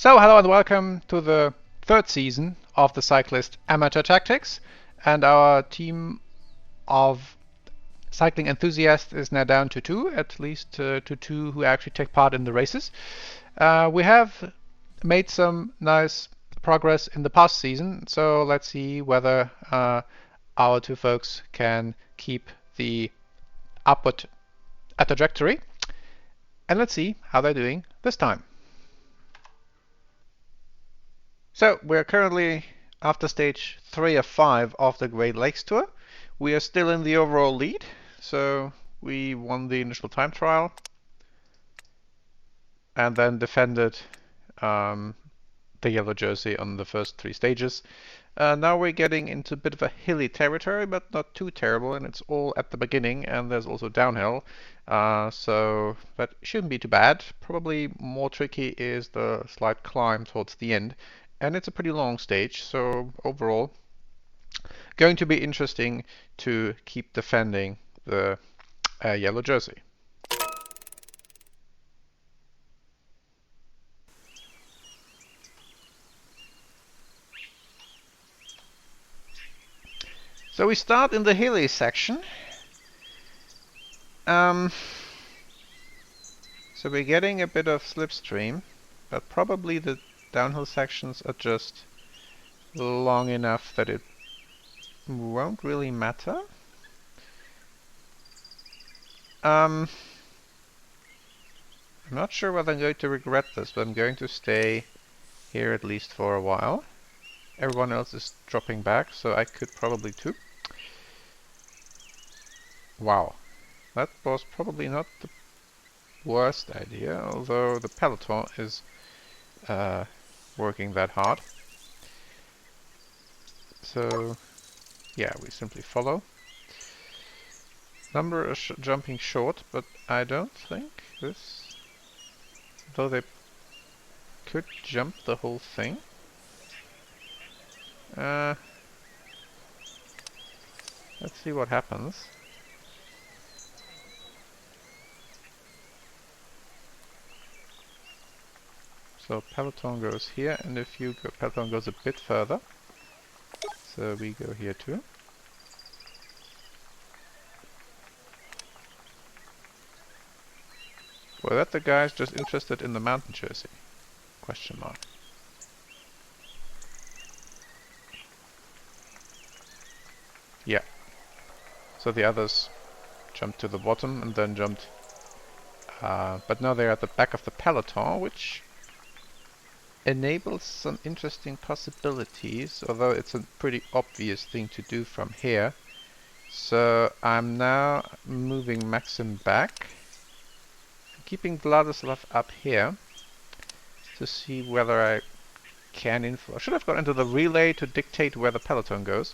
So, hello and welcome to the third season of the Cyclist Amateur Tactics, and our team of cycling enthusiasts is now down to two, at least to two who actually take part in the races. We have made some nice progress in the past season, so let's see whether our two folks can keep the upward trajectory, and let's see how they're doing this time. So we're currently after stage 3 of 5 of the Great Lakes Tour. We are still in the overall lead, so we won the initial time trial and then defended the yellow jersey on the first 3 stages. Now we're getting into a bit of a hilly territory, but not too terrible, and it's all at the beginning, and there's also downhill, so that shouldn't be too bad. Probably more tricky is the slight climb towards the end, and it's a pretty long stage, so overall going to be interesting to keep defending the yellow jersey. So we start in the hilly section. So we're getting a bit of slipstream, but probably the downhill sections are just long enough that it won't really matter. I'm not sure whether I'm going to regret this, but I'm going to stay here at least for a while. Everyone else is dropping back, so I could probably too. Wow, that was probably not the worst idea, although the peloton is working that hard. So yeah, we simply follow. Number are jumping short, but I don't think this, though they could jump the whole thing. Let's see what happens. So peloton goes here, and if you go, peloton goes a bit further. So we go here too. Were that the guys just interested in the mountain jersey? Question mark. Yeah. So the others jumped to the bottom and then jumped. But now they're at the back of the peloton, which enables some interesting possibilities, although it's a pretty obvious thing to do from here. So I'm now moving Maxim back, keeping Vladislav up here to see whether I can influence. I should have got into the relay to dictate where the peloton goes.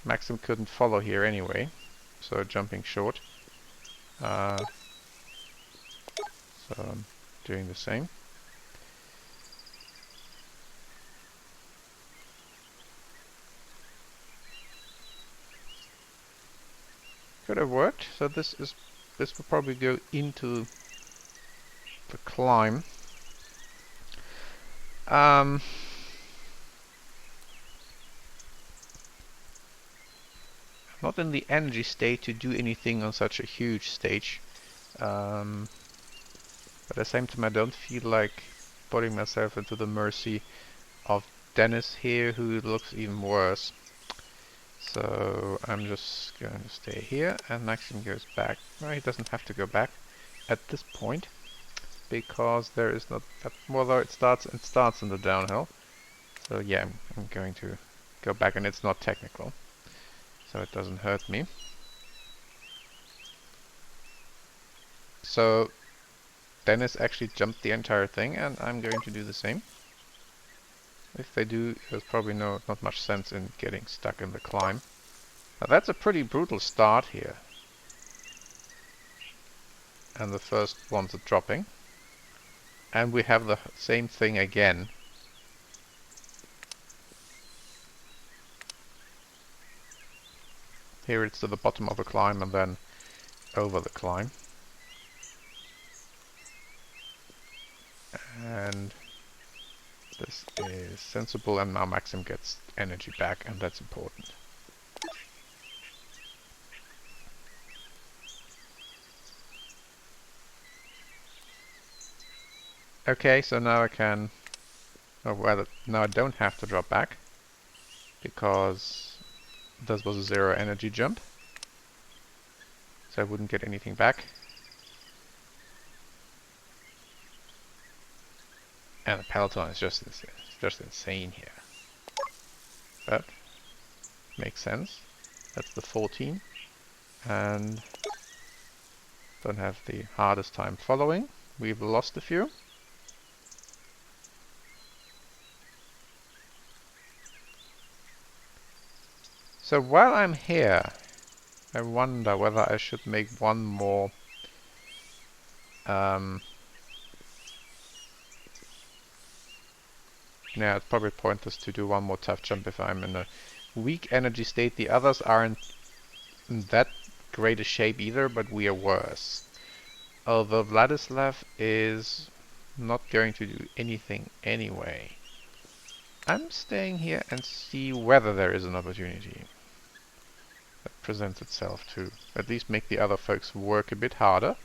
Maxim couldn't follow here anyway, so jumping short. So I'm doing the same. Could have worked. So this will probably go into the climb. I'm not in the energy state to do anything on such a huge stage. But at the same time I don't feel like putting myself into the mercy of Dennis here, who looks even worse. So I'm just going to stay here, and Maxim goes back. Well, he doesn't have to go back at this point, because there is not that, although it starts in the downhill. So yeah, I'm going to go back, and it's not technical, so it doesn't hurt me. So Dennis actually jumped the entire thing, and I'm going to do the same. If they do, there's probably not much sense in getting stuck in the climb. Now that's a pretty brutal start here. And the first ones are dropping. And we have the same thing again. Here it's to the bottom of the climb and then over the climb. And this is sensible, and now Maxim gets energy back, and that's important. Okay, so now I can... Oh, well, now I don't have to drop back, because this was a 0 energy jump, so I wouldn't get anything back. And the peloton is just insane here. But makes sense. That's the 14. And don't have the hardest time following. We've lost a few. So while I'm here, I wonder whether I should make one more yeah, it's probably pointless to do one more tough jump if I'm in a weak energy state. The others aren't in that great a shape either, but we are worse. Although Vladislav is not going to do anything anyway. I'm staying here and see whether there is an opportunity that presents itself to at least make the other folks work a bit harder.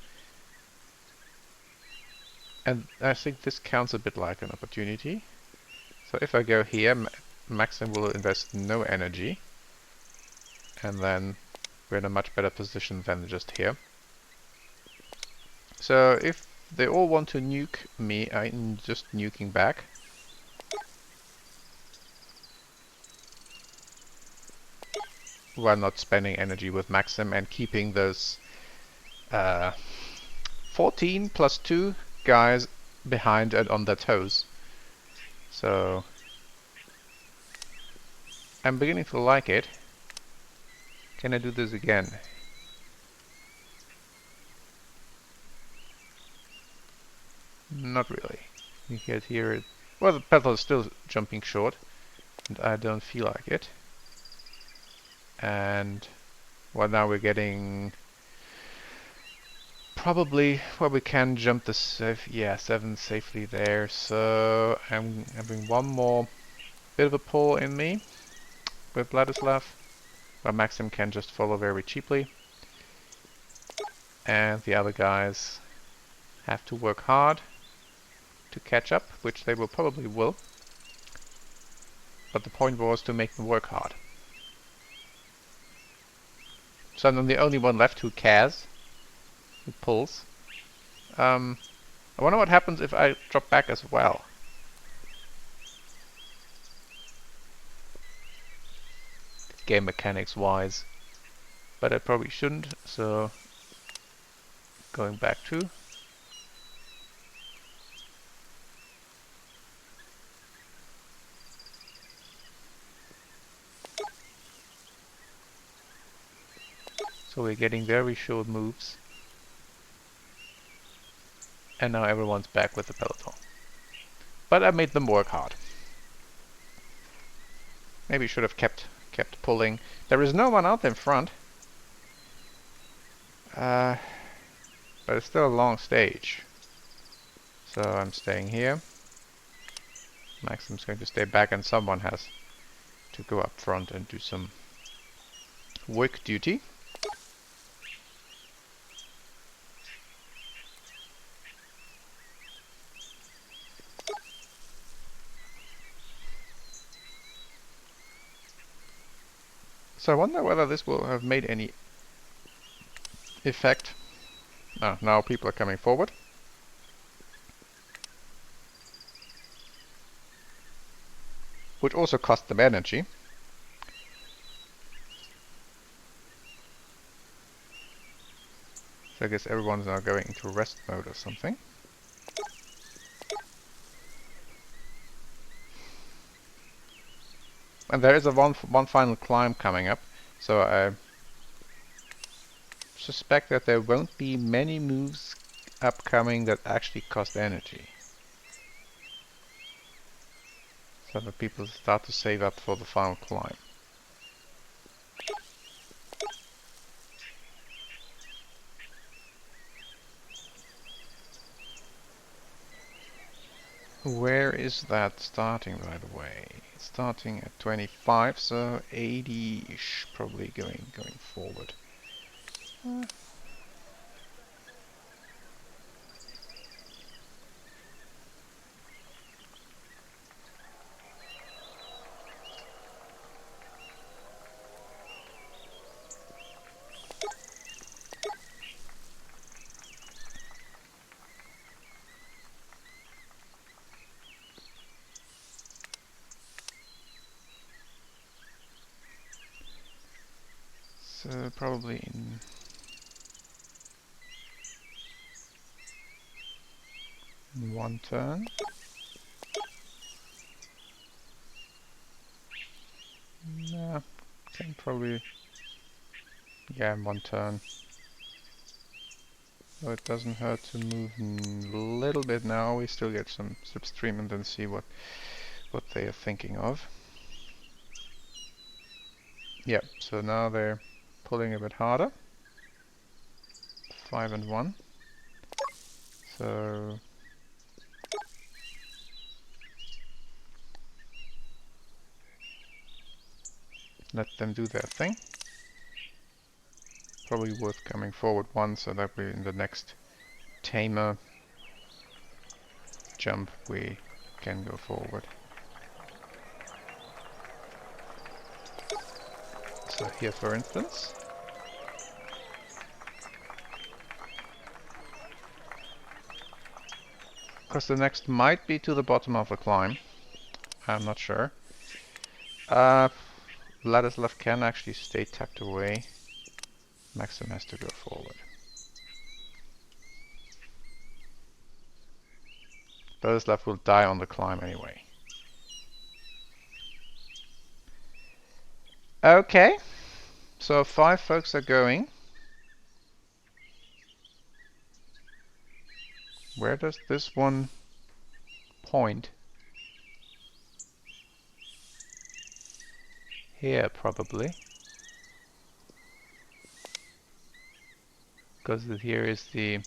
And I think this counts a bit like an opportunity. So if I go here, Maxim will invest no energy, and then we're in a much better position than just here. So if they all want to nuke me, I'm just nuking back. While not spending energy with Maxim and keeping those 14 plus 2 guys behind and on their toes. So I'm beginning to like it. Can I do this again? Not really. You can hear it. Well, the pedal is still jumping short, and I don't feel like it. And well, now we're getting probably well, we can jump the 7 safely there. So I'm having one more bit of a pull in me with Vladislav, but Maxim can just follow very cheaply, and the other guys have to work hard to catch up, which they will probably will. But the point was to make them work hard. So I'm the only one left who cares, who pulls. I wonder what happens if I drop back as well. Game mechanics wise. But I probably shouldn't, so going back to. So we're getting very short moves. And now everyone's back with the peloton. But I made them work hard. Maybe should have kept pulling. There is no one out in front. But it's still a long stage. So I'm staying here. Maxim's going to stay back, and someone has to go up front and do some work duty. So I wonder whether this will have made any effect. Now people are coming forward. Which also cost them energy. So I guess everyone's now going into rest mode or something. And there is a one final climb coming up, so I suspect that there won't be many moves upcoming that actually cost energy. So that people start to save up for the final climb. Where is that starting, by the way? It's starting at 25, so 80-ish probably going forward. So probably in one turn. No, can probably, yeah, in one turn. So it doesn't hurt to move a little bit now. We still get some slipstream and then see what they are thinking of. Yep, so now they're pulling a bit harder. 5 and 1. So let them do their thing. Probably worth coming forward one so that we in the next tamer jump we can go forward. So here for instance. Because the next might be to the bottom of the climb. I'm not sure. Vladislav can actually stay tucked away. Maxim has to go forward. Vladislav will die on the climb anyway. Okay, so 5 folks are going. Where does this one point? Here, probably. Because here is the...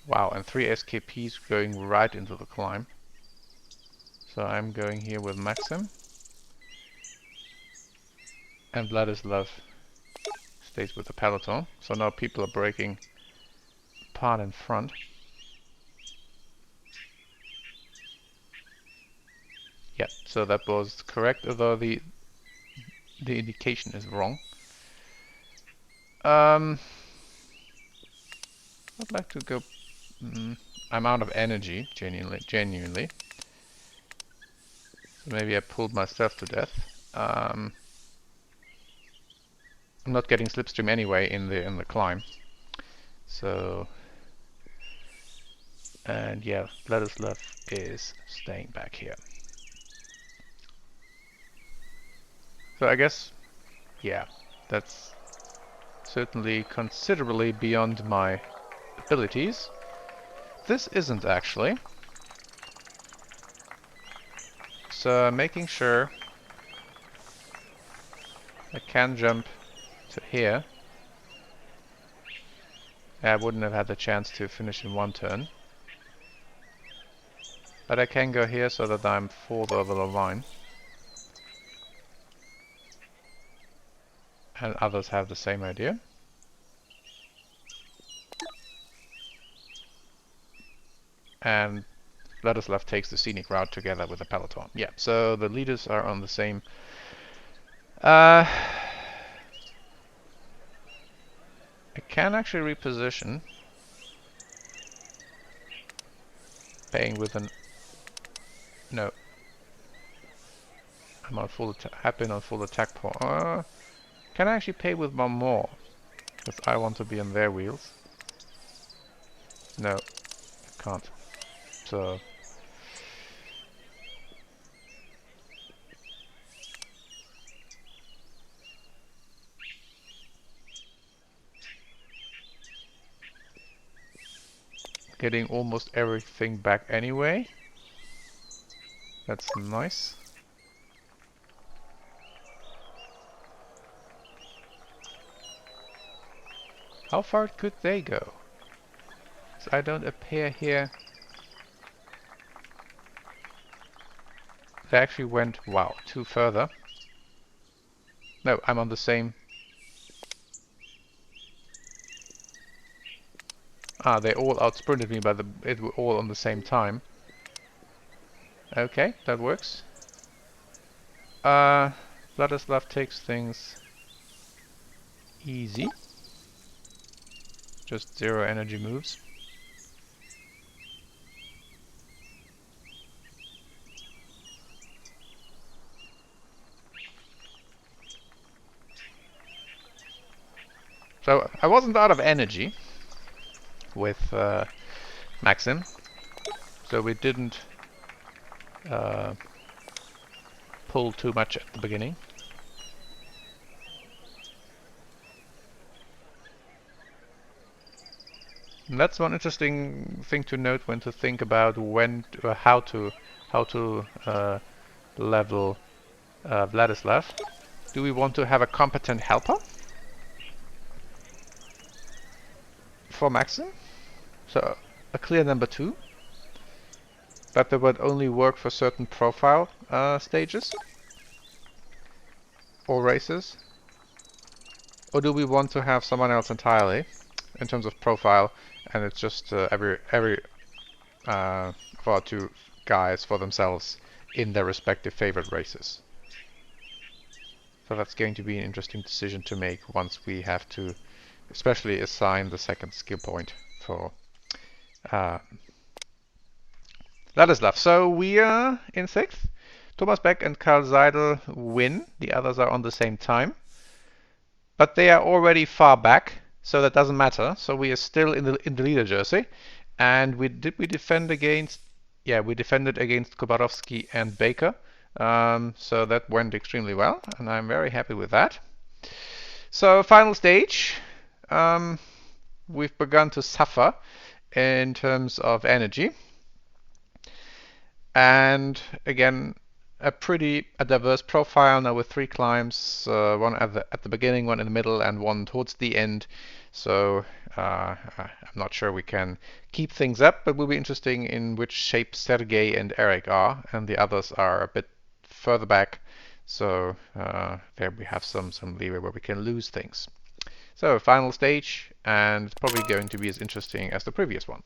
Wow, and 3 SKPs going right into the climb. So I'm going here with Maxim. And Vladislav stays with the peloton. So now people are breaking apart in front. Yeah, so that was correct, although the indication is wrong. I'd like to go... I'm out of energy, genuinely. So maybe I pulled myself to death. I'm not getting slipstream anyway in the climb. So... And yeah, Vladislav is staying back here. So I guess, yeah, that's certainly considerably beyond my abilities. This isn't actually. So making sure I can jump to here. I wouldn't have had the chance to finish in one turn. But I can go here so that I'm 4th over the line. And others have the same idea. And Vladislav takes the scenic route together with the peloton. Yeah, so the leaders are on the same... I can actually reposition. Paying with an... No. I'm on full attack. Have been on full attack point. Can I actually pay with one more? Because I want to be on their wheels. No, I can't. So... Getting almost everything back anyway. That's nice. How far could they go? So I don't appear here They actually went, wow, 2 further. No, I'm on the same. Ah, they all outsprinted me, but it were all on the same time. Okay, that works. Vladislav takes things easy. Just 0 energy moves. So I wasn't out of energy with Maxim, so we didn't pull too much at the beginning. And that's one interesting thing to note when to think about when how to level Vladislav. Do we want to have a competent helper for Maxim? So a clear number 2, but that would only work for certain profile stages or races? Or do we want to have someone else entirely in terms of profile, and it's just every of our 2 guys for themselves in their respective favorite races? So that's going to be an interesting decision to make once we have to especially assign the second skill point for Ladislav. So we are in 6th. Thomas Beck and Karl Seidel win. The others are on the same time. But they are already far back, so that doesn't matter. So we are still in the leader jersey. And we defend against... Yeah, we defended against Kobarovsky and Baker. So that went extremely well, and I'm very happy with that. So final stage. We've begun to suffer in terms of energy. And again, a diverse profile now with 3 climbs, one at the beginning, one in the middle, and one towards the end. So I'm not sure we can keep things up, but it will be interesting in which shape Sergey and Eric are, and the others are a bit further back. So there we have some leeway where we can lose things. So final stage, and it's probably going to be as interesting as the previous one.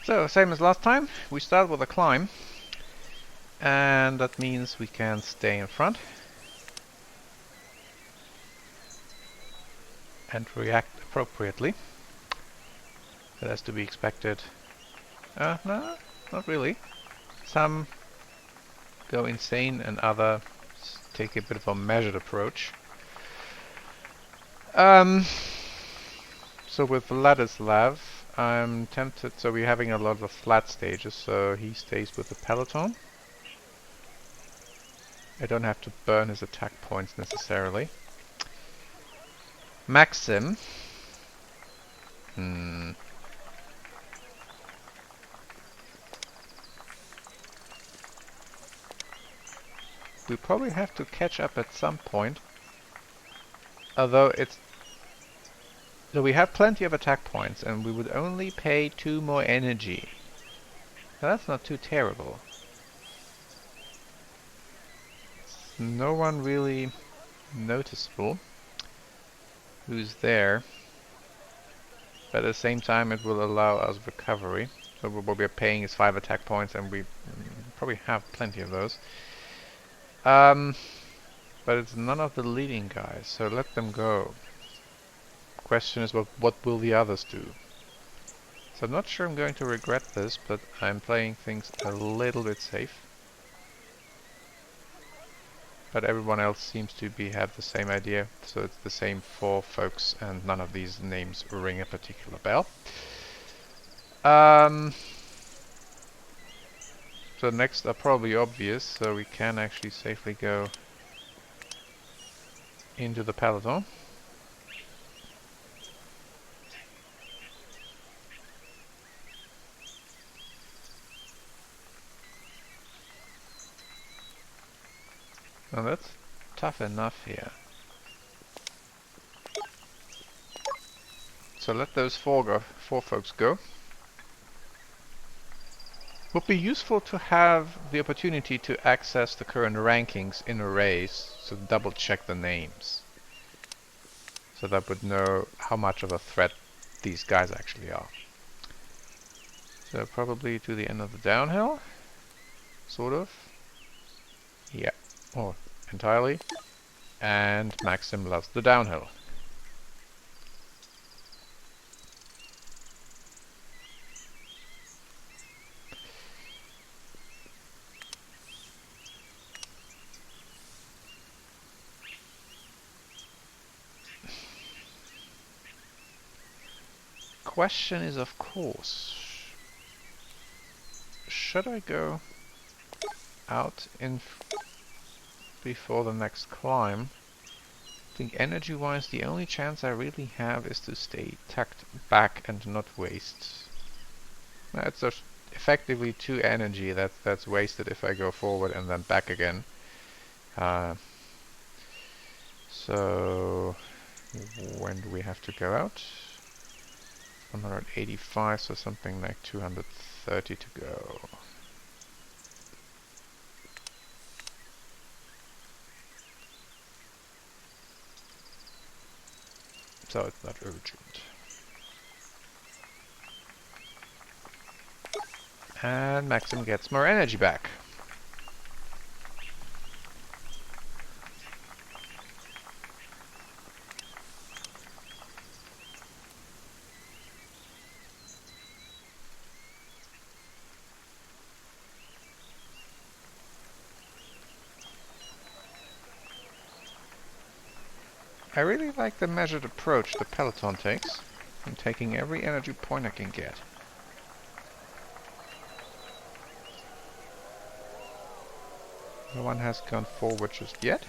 So, same as last time, we start with a climb, and that means we can stay in front and react appropriately. That has to be expected. No, not really. Some go insane and others take a bit of a measured approach. So with Vladislav, I'm tempted, so we're having a lot of flat stages, so he stays with the peloton. I don't have to burn his attack points necessarily. Maxim. We probably have to catch up at some point. Although it's... So we have plenty of attack points, and we would only pay 2 more energy. Now that's not too terrible. No one really noticeable who's there. But at the same time it will allow us recovery. So what we're paying is 5 attack points, and we probably have plenty of those. But it's none of the leading guys, so let them go. Question is, what will the others do? So I'm not sure I'm going to regret this, but I'm playing things a little bit safe. But everyone else seems to have the same idea, so it's the same 4 folks, and none of these names ring a particular bell. So next are probably obvious, so we can actually safely go into the peloton. Now that's tough enough here. So let those 4 folks go. Would be useful to have the opportunity to access the current rankings in a race, so double check the names. So that would know how much of a threat these guys actually are. So probably to the end of the downhill, sort of. Yeah, or entirely. And Maxim loves the downhill. Question is, of course, should I go out in before the next climb? I think energy-wise, the only chance I really have is to stay tucked back and not waste. It's just effectively 2 energy that's wasted if I go forward and then back again. So when do we have to go out? 185, so something like 230 to go. So it's not urgent. And Maxim gets more energy back. I really like the measured approach the peloton takes. I'm taking every energy point I can get. No one has gone forward just yet.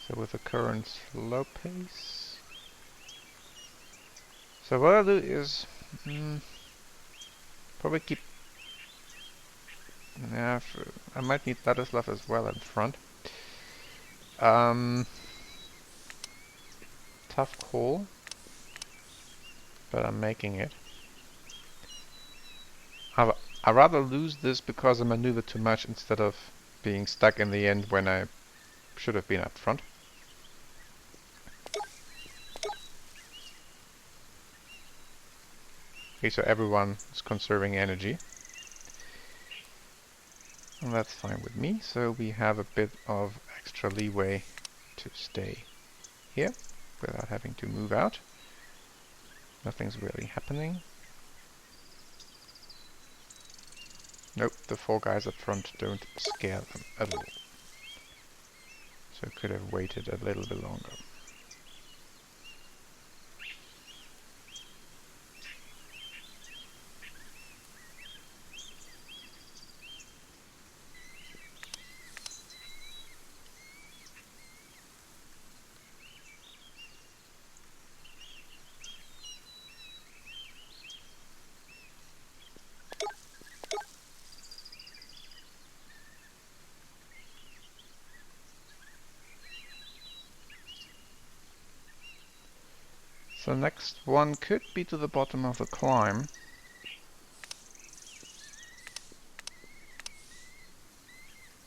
So with the current slow pace. So what I'll do is probably keep. Yeah, I might need Ladislav as well in front. Tough call, but I'm making it. I'd rather lose this because I maneuvered too much instead of being stuck in the end when I should have been up front. Okay, so everyone is conserving energy. And that's fine with me, so we have a bit of extra leeway to stay here without having to move out. Nothing's really happening. Nope, the 4 guys up front don't scare them at all. So could have waited a little bit longer. So next one could be to the bottom of the climb.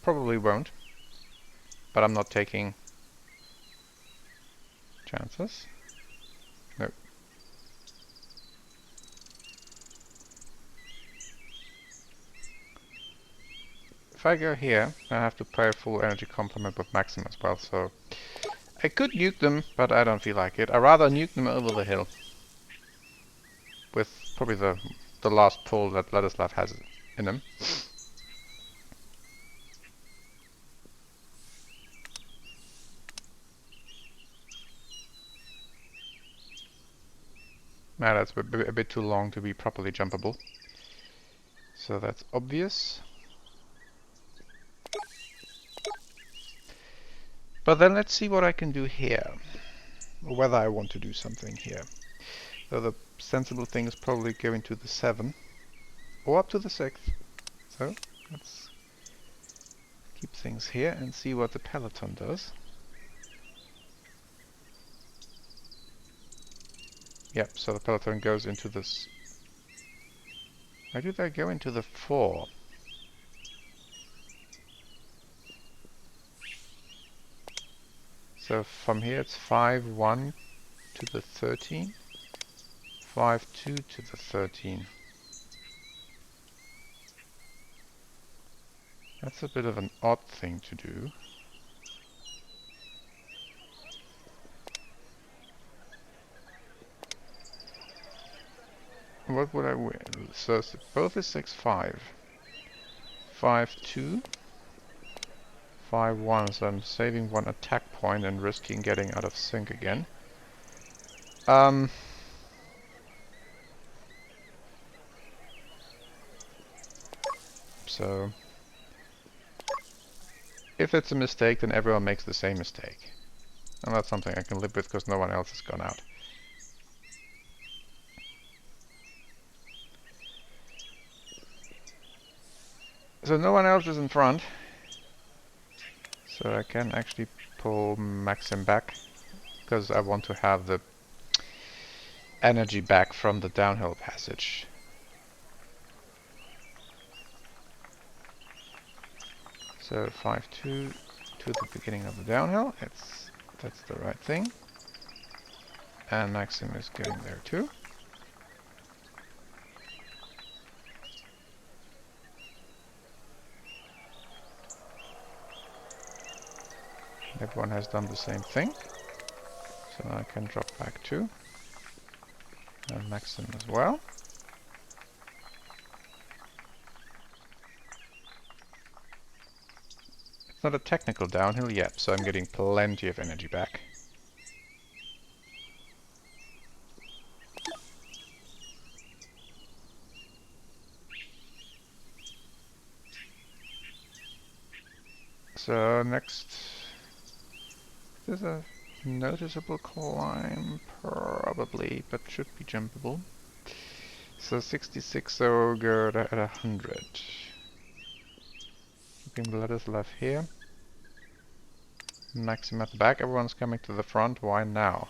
Probably won't, but I'm not taking chances. Nope. If I go here, I have to pay a full energy complement with Maxim as well, so I could nuke them, but I don't feel like it. I'd rather nuke them over the hill. With probably the last pull that Ladislav has in him. Now that's a bit too long to be properly jumpable. So that's obvious. But then let's see what I can do here. Or whether I want to do something here. So the sensible thing is probably going to the 7 or up to the 6th. So let's keep things here and see what the peloton does. Yep, so the peloton goes into this. Why do they go into the 4? So from here it's 5-1 to the 13, 5-2 to the 13. That's a bit of an odd thing to do. What would I win? So both is 6-5. 5-2. 5-1, so I'm saving 1 attack point and risking getting out of sync again. So if it's a mistake, then everyone makes the same mistake. And that's something I can live with because no one else has gone out. So no one else is in front. So I can actually pull Maxim back because I want to have the energy back from the downhill passage. So 5-2 to the beginning of the downhill. That's the right thing. And Maxim is going there too. Everyone has done the same thing. So now I can drop back too. And Maxim as well. It's not a technical downhill yet, so I'm getting plenty of energy back. So next, there's a noticeable climb, probably, but should be jumpable. So 66, so go at 100. Keeping the letters left here. Maxim at the back, everyone's coming to the front, why now?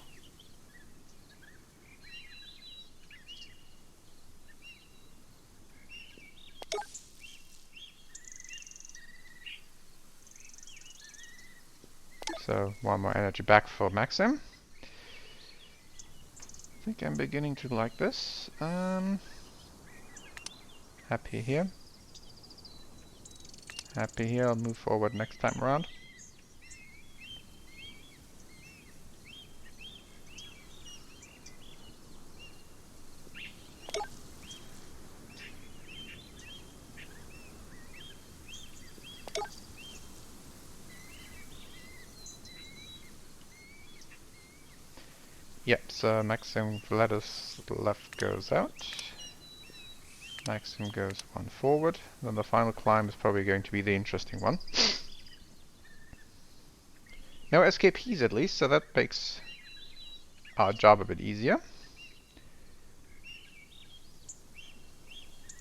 So 1 more energy back for Maxim. I think I'm beginning to like this. Happy here. Happy here, I'll move forward next time around. Yep, so Maxim lettuce left goes out. Maxim goes 1 forward. Then the final climb is probably going to be the interesting one. No SKPs at least, so that makes our job a bit easier.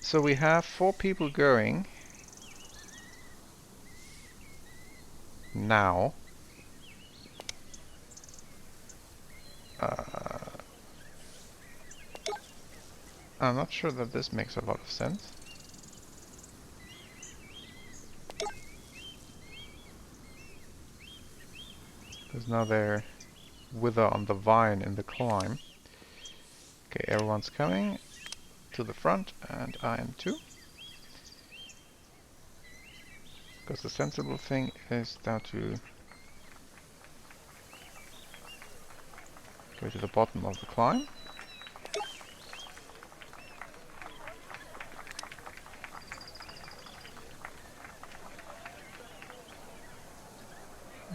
So we have 4 people going now. I'm not sure that this makes a lot of sense. Because now they're wither on the vine in the climb. Okay, everyone's coming to the front, and I am too. Because the sensible thing is now to go to the bottom of the climb.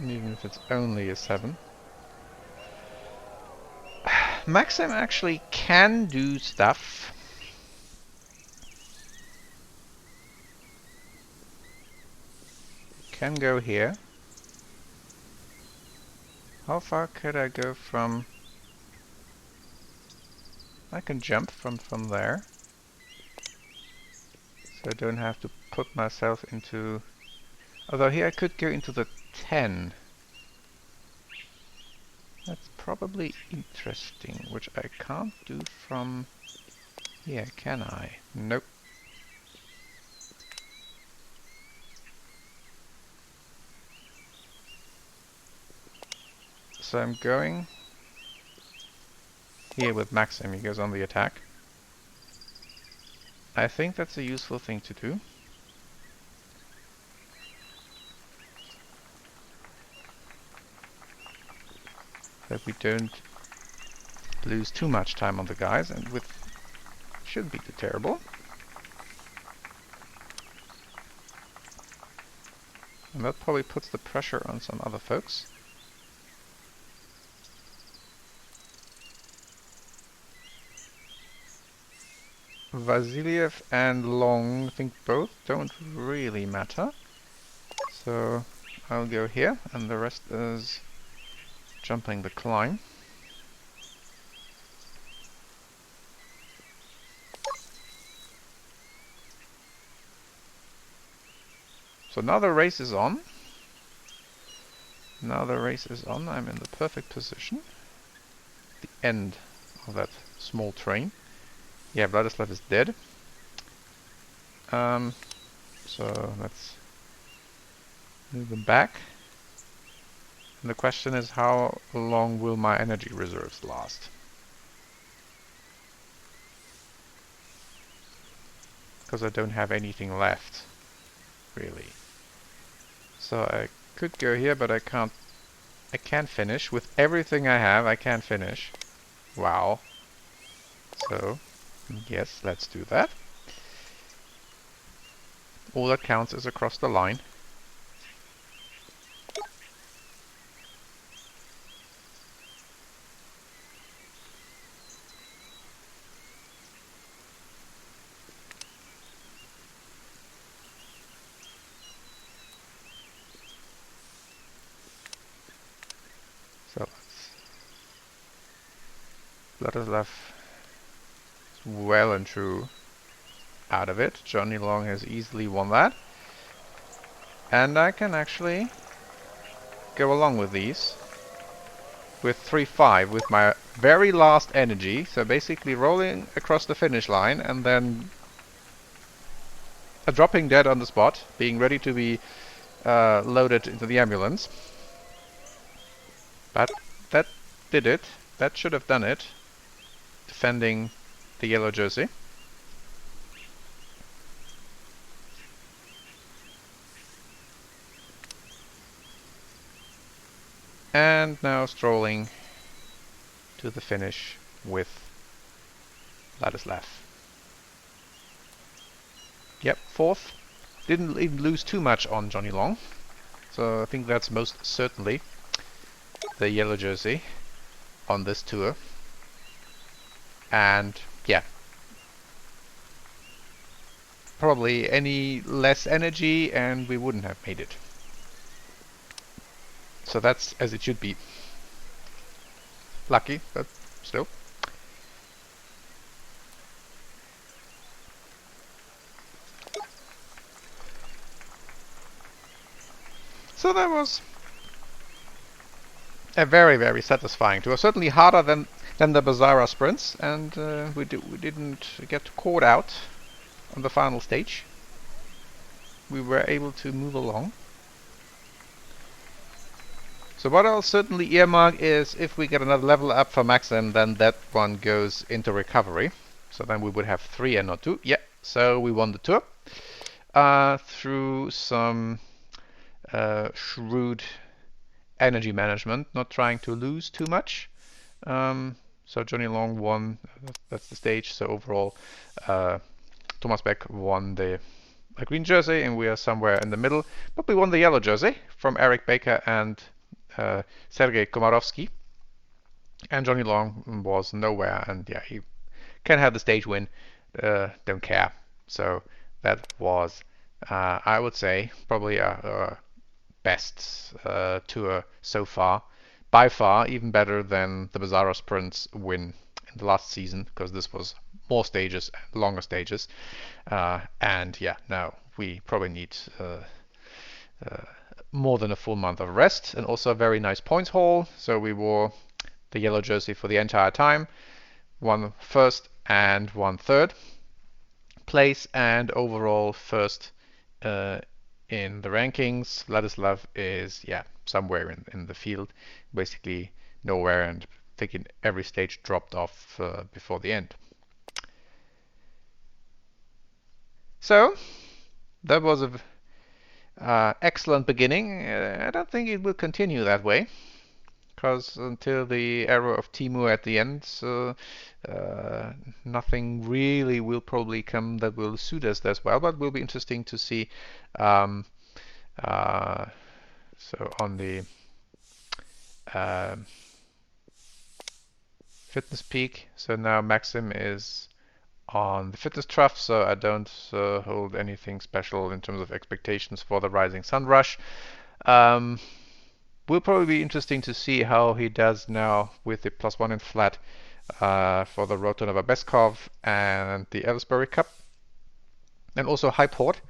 And even if it's only a 7. Maxim actually can do stuff. Can go here. How far could I go from... I can jump from there. So I don't have to put myself into... Although here I could go into the 10. That's probably interesting, which I can't do from here, can I? Nope. So I'm going here with Maxim. He goes on the attack. I think that's a useful thing to do. That we don't lose too much time on the guys, and with shouldn't be too terrible. And that probably puts the pressure on some other folks. Vasiliev and Long, I think both don't really matter. So I'll go here, and the rest is jumping the climb. So now the race is on. Now the race is on. I'm in the perfect position. The end of that small train. Yeah, Vladislav is dead. So let's move them back. And the question is, how long will my energy reserves last? Because I don't have anything left, really. So I could go here, but I can't. I can't finish. With everything I have, I can't finish. Wow. So, yes, let's do that. All that counts is across the line. So Vladislav is well and true out of it. Johnny Long has easily won that. And I can actually go along with these with 3-5 with my very last energy. So basically rolling across the finish line and then dropping dead on the spot, being ready to be loaded into the ambulance. But that did it. That should have done it. Defending the yellow jersey. And now strolling to the finish with Vladislav. Yep, fourth. Didn't even lose too much on Johnny Long. So I think that's most certainly the yellow jersey on this tour. And yeah, probably any less energy and we wouldn't have made it. So that's as it should be. Lucky, but still. So that was a very, very satisfying tour. Certainly harder than the Bazzara sprints, and we didn't get caught out on the final stage. We were able to move along. So what I'll certainly earmark is if we get another level up for Maxim, then that one goes into recovery. So then we would have 3 and not 2. Yeah, so we won the tour through some shrewd energy management, not trying to lose too much. So Johnny Long won, that's the stage. So overall, Thomas Beck won the green jersey, and we are somewhere in the middle. But we won the yellow jersey from Eric Baker and Sergei Komarovsky. And Johnny Long was nowhere, and yeah, he can have the stage win. Don't care. So that was, I would say, probably a best tour so far. By far, even better than the Bazzara Sprints win in the last season, because this was more stages, longer stages. And yeah, now we probably need uh, more than a full month of rest, and also a very nice points haul. So we wore the yellow jersey for the entire time, won first and won third place, and overall first in the rankings. Ladislav is somewhere in the field, basically nowhere, and I think in every stage dropped off before the end. So that was a excellent beginning. I don't think it will continue that way, because until the era of Timu at the end, nothing really will probably come that will suit us as well. But it will be interesting to see. Um, so on the fitness peak, so now Maxim is on the fitness trough, so I don't hold anything special in terms of expectations for the Rising Sun Rush. Will probably be interesting to see how he does now with the +1 in flat for the Road to Novobeskov and the Elisbury Cup, and also High Port,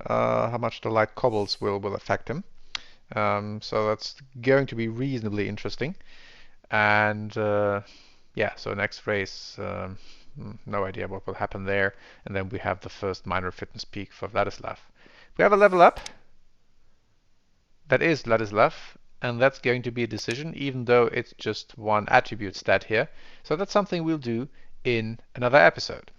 how much the light cobbles will affect him. So that's going to be reasonably interesting. And so next race, no idea what will happen there. And then we have the first minor fitness peak for Vladislav. We have a level up. That is Vladislav, and that's going to be a decision, even though it's just one attribute stat here. So that's something we'll do in another episode.